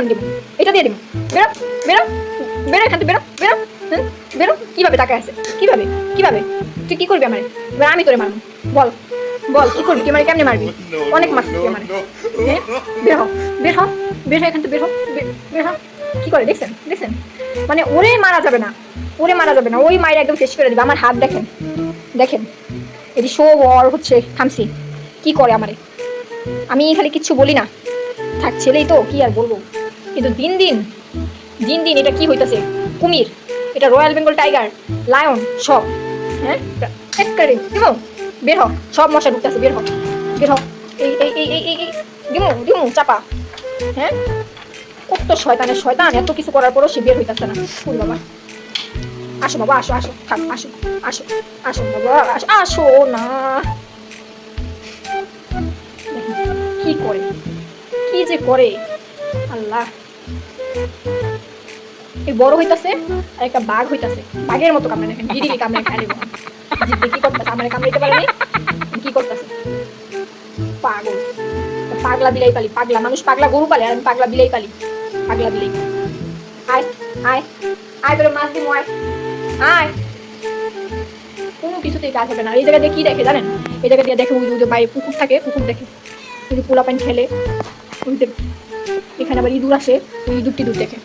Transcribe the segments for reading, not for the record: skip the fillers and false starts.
এখন দিব, এটা দিয়ে দিব। বেরো বেরো বেরো এখান থেকে, বেরো বেরো, বেরো। কিভাবে টাকা আছে, কিভাবে কিভাবে তুই কি করবি আমারে? এবার আমি তোরে মারবো, বল বল কি করবি তুই আমারে? কেমনে মারবি? অনেক মারছিস তুই আমারে। হ্যাঁ বের হ, বের হ, বের হ এখান থেকে, বের হ, বের হ। কি করে দেখছেন, দেখছেন? মানে ওরে মারা যাবে না, ওরে মারা যাবে না, ওই মায়ের একদম শেষ করে দিবে। আমার হাত দেখেন, দেখেন এটি শো ওর হচ্ছে। থামছি, কি করে আমারে? আমি খালি কিচ্ছু বলি না, থাক ছেলেই তো, কি আর বলবো। কিন্তু দিন দিন দিন দিন এটা কি হইতাছে? কুমির, এটা রয়্যাল বেঙ্গল টাইগার, লায়ন সব। হ্যাঁ একবারে দিমু, বের হ, সব মশা ঢুকতেছে, বের হ, বের হ। এই এই এই এই এই এই দিমু দিমু চাপা। হ্যাঁ কত শয়তানের শয়তান, এত কিছু করার পরও সে বের হইতাছে না। ফুল বাবা, আসো বাবা, আসো আসো, থাক আসো আসো আসো বাবা, আসো আসো না। কি করে, কি যে করে আল্লাহ। এই বড় হইতাছে আর একটা বাঘ হইতাছে, বাঘের মতো কামড়ে দেখেন, গিরি কামড়ে খালি জিদ্দে কি করতেছে, আমার কামড়াইতে পারে নাই, কি করতেছে? পাগল, পাগলা বিলাই পালি, পাগলা মানুষ পাগলা গরু পালে, আর আমি পাগলা বিলাই পালি, পাগলা বিলাই। আয় আয় আয়, তোর মাছ দিমু, আয় আয়। কোনো কিছুতেই কাজ হবে না। এই জায়গা দিয়ে কি দেখে জানেন? এই জায়গা দিয়ে দেখে ওই যে বাইরে পুকুর থাকে, পুকুর দেখে, ওই যে পোলা পানি খেলে, ওই এখানে আবার ইঁদুর আসে, ওই ইঁদুর টিঁদুর দেখে।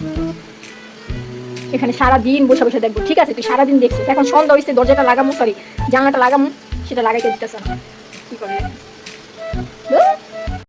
এখানে সারাদিন বসে বসে দেখবো। ঠিক আছে তুই সারাদিন দেখছিস, এখন সন্ধ্যা হয়েছে, দরজাটা লাগামু, সরি জানলাটা লাগামু, সেটা লাগাইতে দিতেছে না। কি করে